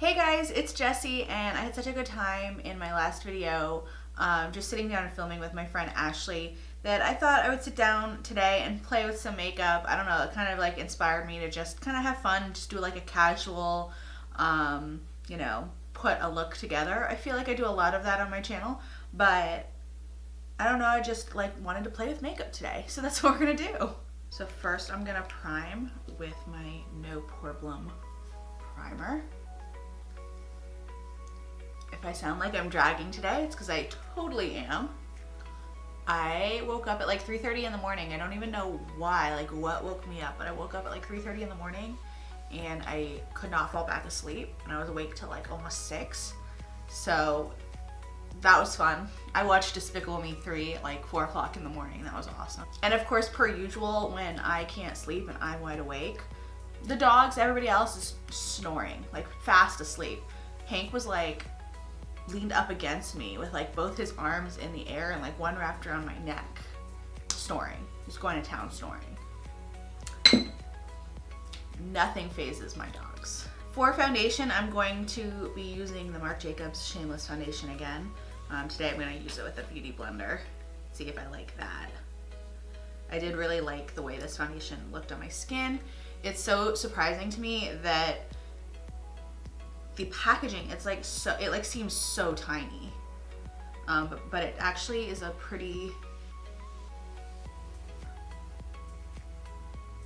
Hey guys, it's Jessie, and I had such a good time in my last video just sitting down and filming with my friend Ashley that I thought I would sit down today and play with some makeup. I don't know, it kind of like inspired me to just kind of have fun, just do like a casual, you know, put a look together. I feel like I do a lot of that on my channel, but I don't know, I just like wanted to play with makeup today, so that's what we're gonna do. So first I'm gonna prime with my No Poreblem primer. If I sound like I'm dragging today, it's because I totally am. I woke up at like 3:30 in the morning. I don't even know why, like what woke me up, but I woke up at like 3:30 in the morning and I could not fall back asleep, and I was awake till like almost 6. So that was fun. I watched Despicable Me 3 at like 4 o'clock in the morning. That was awesome. And of course, per usual, when I can't sleep and I'm wide awake, the dogs, everybody else is snoring, like fast asleep. Hank was like leaned up against me with like both his arms in the air and like one wrapped around my neck, snoring. He's going to town snoring. Nothing phases my dogs. For foundation, I'm going to be using the Marc Jacobs Shameless foundation again. Today I'm going to use it with a beauty blender, see if I like that. I did really like the way this foundation looked on my skin. It's so surprising to me that the packaging, it's like so, it like seems so tiny, but it actually is a pretty,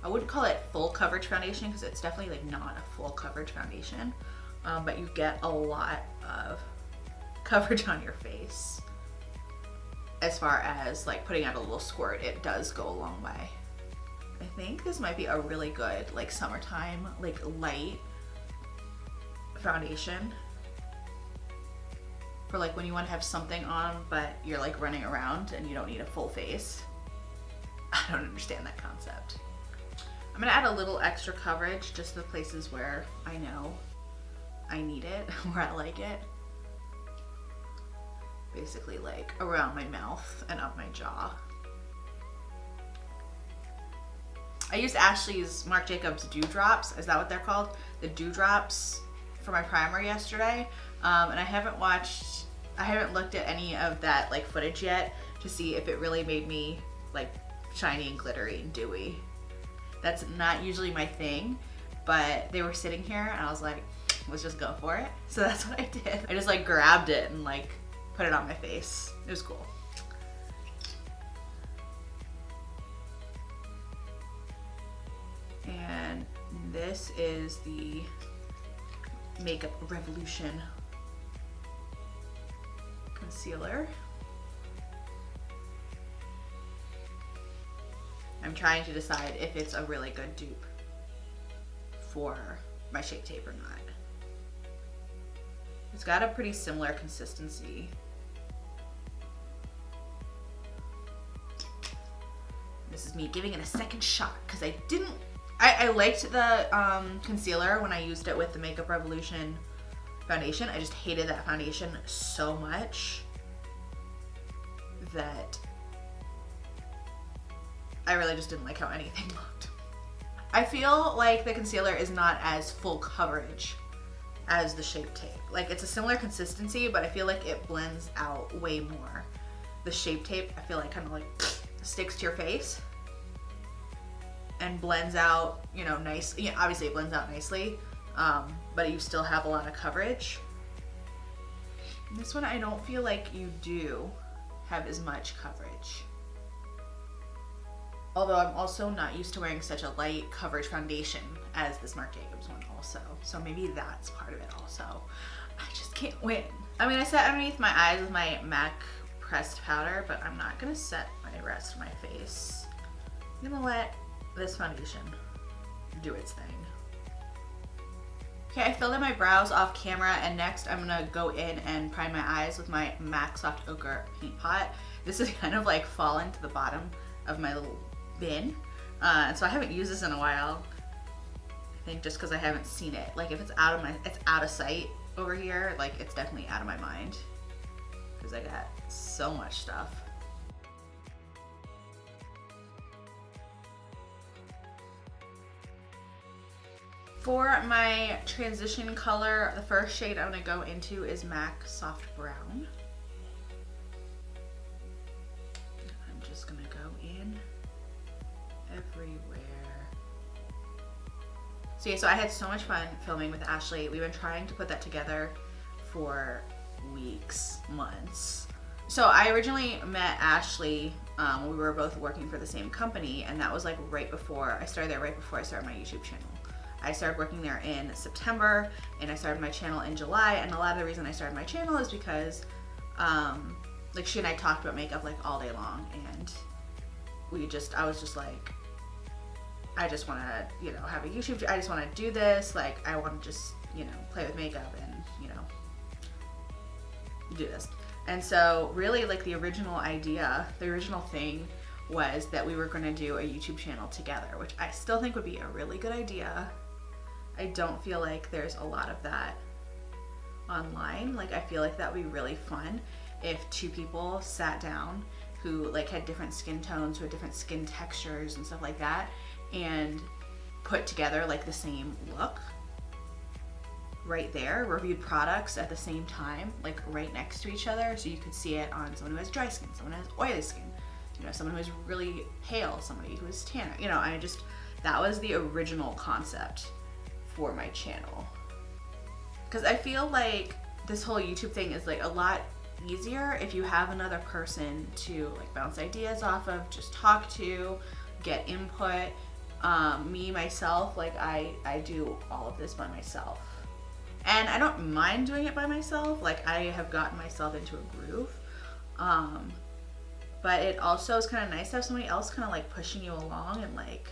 I wouldn't call it full coverage foundation because it's definitely like not a full coverage foundation, but you get a lot of coverage on your face. As far as like putting out a little squirt, it does go a long way. I think this might be a really good like summertime like light foundation for like when you want to have something on but you're like running around and you don't need a full face. I don't understand that concept. I'm gonna add a little extra coverage just the places where I know I need it, where I like it. Basically like around my mouth and up my jaw. I used Ashley's Marc Jacobs Dewdrops, is that what they're called? The Dewdrops for my primer yesterday, and I haven't looked at any of that like footage yet to see if it really made me like shiny and glittery and dewy. That's not usually my thing, but they were sitting here and I was like, let's just go for it. So that's what I did. I just like grabbed it and like put it on my face. It was cool. And this is the Makeup Revolution concealer. I'm trying to decide if it's a really good dupe for my Shape Tape or not. It's got a pretty similar consistency. This is me giving it a second shot because I liked the concealer when I used it with the Makeup Revolution foundation. I just hated that foundation so much that I really just didn't like how anything looked. I feel like the concealer is not as full coverage as the Shape Tape. Like it's a similar consistency, but I feel like it blends out way more. The Shape Tape, I feel like kind of like sticks to your face and blends out, you know, nice. Yeah, obviously it blends out nicely, but you still have a lot of coverage. And this one I don't feel like you do have as much coverage. Although I'm also not used to wearing such a light coverage foundation as this Marc Jacobs one also. So maybe that's part of it also. I just can't win. I mean, I set underneath my eyes with my MAC pressed powder, but I'm not gonna set my rest of my face. I'm gonna let this foundation do its thing. Okay, I filled in my brows off camera, and next I'm gonna go in and prime my eyes with my MAC Soft Ochre paint pot. This is kind of like fallen to the bottom of my little bin, and so I haven't used this in a while. I think just because I haven't seen it. Like if it's out of sight over here, like it's definitely out of my mind because I got so much stuff. For my transition color, the first shade I'm going to go into is MAC Soft Brown. I'm just going to go in everywhere. So yeah, so I had so much fun filming with Ashley. We've been trying to put that together for weeks, months. So I originally met Ashley, we were both working for the same company, and that was like right before, I started there right before I started my YouTube channel. I started working there in September, and I started my channel in July, and a lot of the reason I started my channel is because like she and I talked about makeup like all day long, and I was just like, I just want to, you know, have a YouTube, I just want to do this, like I want to just, you know, play with makeup and, you know, do this. And so really like the original idea, the original thing was that we were going to do a YouTube channel together, which I still think would be a really good idea. I don't feel like there's a lot of that online. Like I feel like that would be really fun if two people sat down who like had different skin tones, who had different skin textures and stuff like that, and put together like the same look right there, reviewed products at the same time, like right next to each other, so you could see it on someone who has dry skin, someone who has oily skin, you know, someone who is really pale, somebody who is tanner, you know. That was the original concept for my channel. Because I feel like this whole YouTube thing is like a lot easier if you have another person to like bounce ideas off of, just talk to, get input. Me, myself, like I do all of this by myself. And I don't mind doing it by myself. Like I have gotten myself into a groove. But it also is kind of nice to have somebody else kind of like pushing you along and like,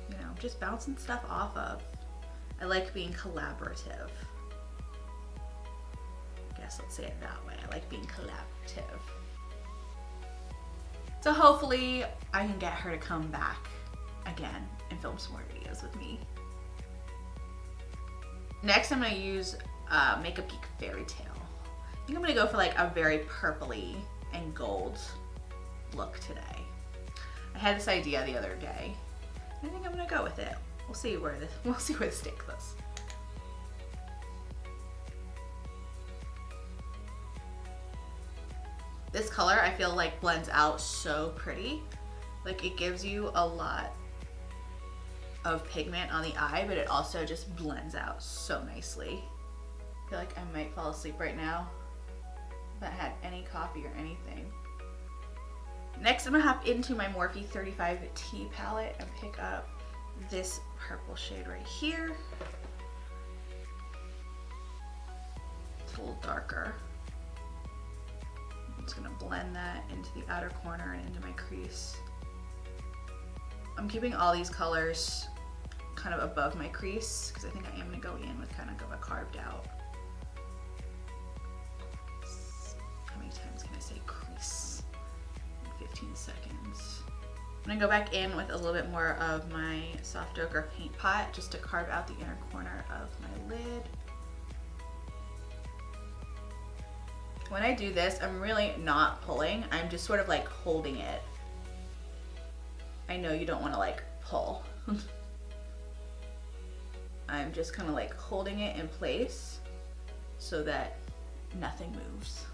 you know, just bouncing stuff off of. I like being collaborative. I guess let's say it that way. I like being collaborative. So hopefully I can get her to come back again and film some more videos with me. Next I'm going to use Makeup Geek Fairytale. I think I'm going to go for like a very purpley and gold look today. I had this idea the other day. I think I'm going to go with it. We'll see where this takes us. This color I feel like blends out so pretty. Like it gives you a lot of pigment on the eye, but it also just blends out so nicely. I feel like I might fall asleep right now if I had any coffee or anything. Next I'm gonna hop into my Morphe 35T palette and pick up this purple shade right here. It's a little darker. I'm just gonna blend that into the outer corner and into my crease. I'm keeping all these colors kind of above my crease because I think I am gonna go in with kind of a carved out. How many times can I say crease in 15 seconds? I'm gonna go back in with a little bit more of my soft ochre paint pot just to carve out the inner corner of my lid. When I do this, I'm really not pulling. I'm just sort of like holding it. I know you don't want to like pull. I'm just kind of like holding it in place so that nothing moves.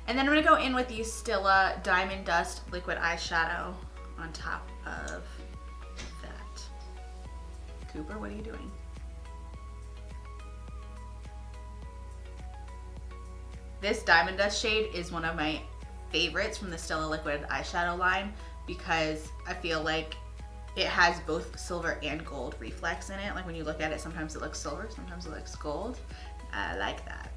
And then I'm gonna go in with the Stila Diamond Dust Liquid Eyeshadow on top of that. Cooper, what are you doing? This Diamond Dust shade is one of my favorites from the Stila Liquid Eyeshadow line because I feel like it has both silver and gold reflex in it. Like when you look at it, sometimes it looks silver, sometimes it looks gold. I like that.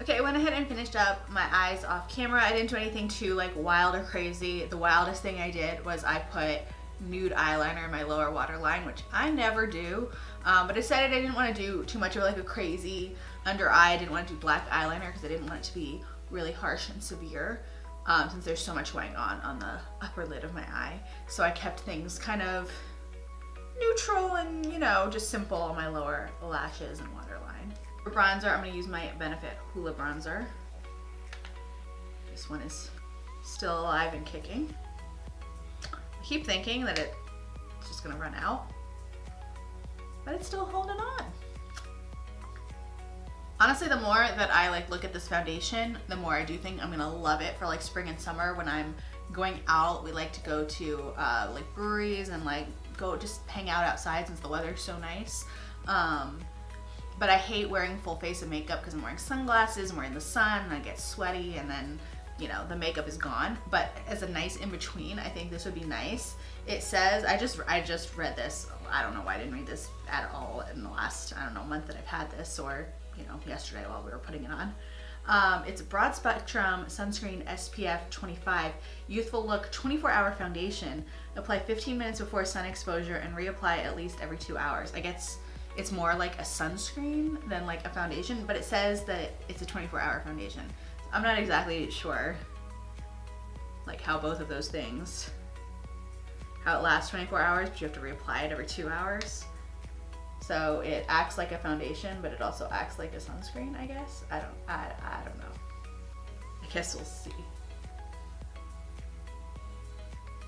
Okay, I went ahead and finished up my eyes off camera. I didn't do anything too like wild or crazy. The wildest thing I did was I put nude eyeliner in my lower waterline, which I never do. But I decided I didn't want to do too much of like a crazy under eye. I didn't want to do black eyeliner because I didn't want it to be really harsh and severe since there's so much going on the upper lid of my eye. So I kept things kind of neutral and, you know, just simple on my lower lashes and waterline. For bronzer, I'm going to use my Benefit Hoola bronzer. This one is still alive and kicking. I keep thinking that it's just going to run out. but it's still holding on. Honestly, the more that I like look at this foundation, the more I do think I'm gonna love it for like spring and summer when I'm going out. We like to go to like breweries and like go just hang out outside since the weather's so nice. But I hate wearing full face of makeup because I'm wearing sunglasses and we're in the sun and I get sweaty and then, you know, the makeup is gone. But as a nice in between, I think this would be nice. It says, I just read this. I don't know why I didn't read this at all in the last, I don't know, month that I've had this, or, you know, yesterday while we were putting it on. It's a broad spectrum sunscreen SPF 25, youthful look 24-hour foundation. Apply 15 minutes before sun exposure and reapply at least every 2 hours. I guess it's more like a sunscreen than like a foundation, but it says that it's a 24-hour foundation. I'm not exactly sure like how both of those things, how it lasts 24 hours, but you have to reapply it every 2 hours. So it acts like a foundation, but it also acts like a sunscreen, I guess. I don't know. I guess we'll see.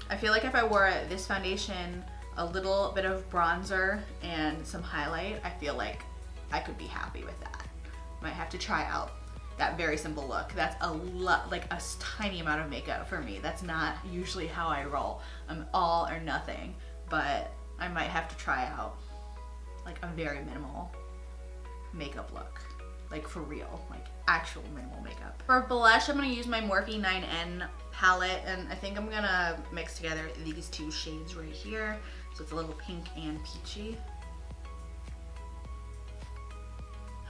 I feel like if I wore this foundation, a little bit of bronzer and some highlight, I feel like I could be happy with that. Might have to try out that very simple look. That's a lot, like a tiny amount of makeup for me. That's not usually how I roll. I'm all or nothing, but I might have to try out like a very minimal makeup look, like for real, like actual minimal makeup. For blush, I'm gonna use my Morphe 9N palette, and I think I'm gonna mix together these two shades right here. So it's a little pink and peachy.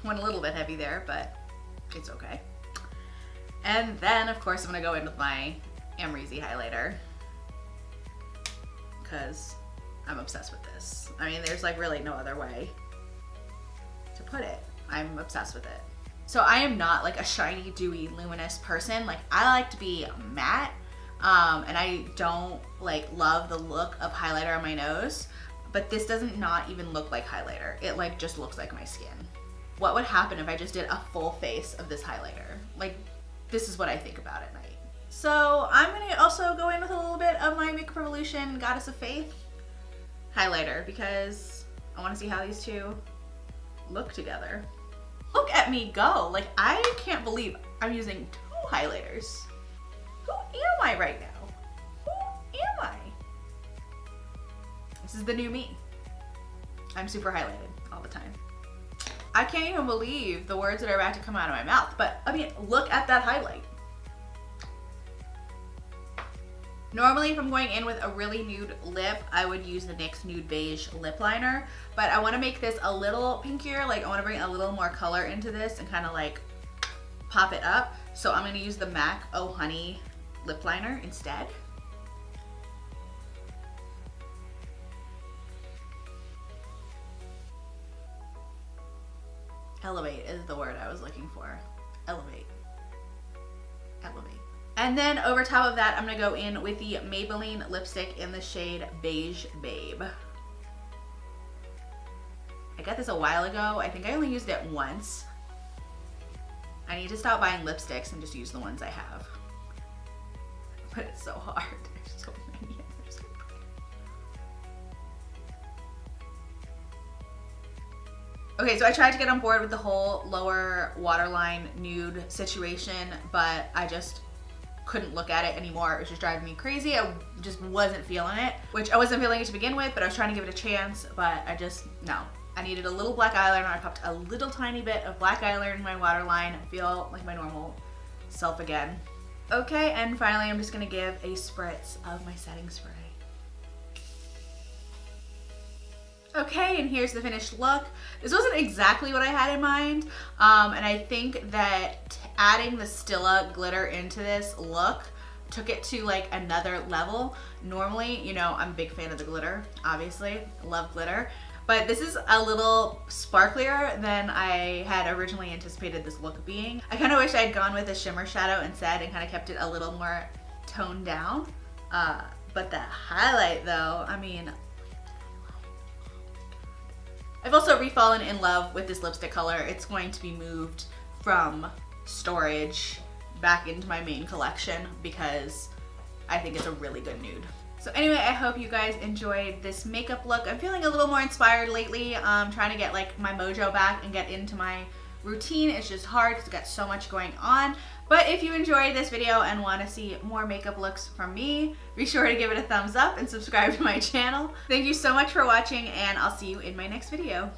Went a little bit heavy there, but it's okay. And then of course I'm gonna go in with my Amrezy highlighter because I'm obsessed with this. I mean, there's like really no other way to put it. I'm obsessed with it. So I am not like a shiny, dewy, luminous person. Like I like to be matte, and I don't like love the look of highlighter on my nose, but this doesn't not even look like highlighter. It like just looks like my skin. What would happen if I just did a full face of this highlighter? Like, this is what I think about at night. So I'm gonna also go in with a little bit of my Makeup Revolution Goddess of Faith highlighter because I wanna see how these two look together. Look at me go. Like, I can't believe I'm using 2 highlighters. Who am I right now? Who am I? This is the new me. I'm super highlighted all the time. I can't even believe the words that are about to come out of my mouth, but I mean, look at that highlight. Normally, if I'm going in with a really nude lip, I would use the NYX Nude Beige Lip Liner, but I wanna make this a little pinkier, like I wanna bring a little more color into this and kinda like pop it up. So I'm gonna use the MAC Oh Honey Lip Liner instead. Elevate is the word I was looking for. Elevate. Elevate. And then over top of that, I'm gonna go in with the Maybelline lipstick in the shade Beige Babe. I got this a while ago. I think I only used it once. I need to stop buying lipsticks and just use the ones I have. But it's so hard. There's so many. They're so pretty. Okay, so I tried to get on board with the whole lower waterline nude situation, but I just couldn't look at it anymore. It was just driving me crazy. I just wasn't feeling it, which I wasn't feeling it to begin with, but I was trying to give it a chance, but no. I needed a little black eyeliner. I popped a little tiny bit of black eyeliner in my waterline. I feel like my normal self again. Okay, and finally I'm just gonna give a spritz of my setting spray. Okay, and here's the finished look. This wasn't exactly what I had in mind, and I think that adding the Stila glitter into this look took it to like another level. Normally, you know, I'm a big fan of the glitter, obviously. I love glitter. But this is a little sparklier than I had originally anticipated this look being. I kind of wish I had gone with a shimmer shadow instead and kind of kept it a little more toned down. But the highlight though, I mean, I've also refallen in love with this lipstick color. It's going to be moved from storage back into my main collection because I think it's a really good nude. So anyway, I hope you guys enjoyed this makeup look. I'm feeling a little more inspired lately. Trying to get like my mojo back and get into my routine. It's just hard because I've got so much going on. But if you enjoyed this video and want to see more makeup looks from me, be sure to give it a thumbs up and subscribe to my channel. Thank you so much for watching, and I'll see you in my next video.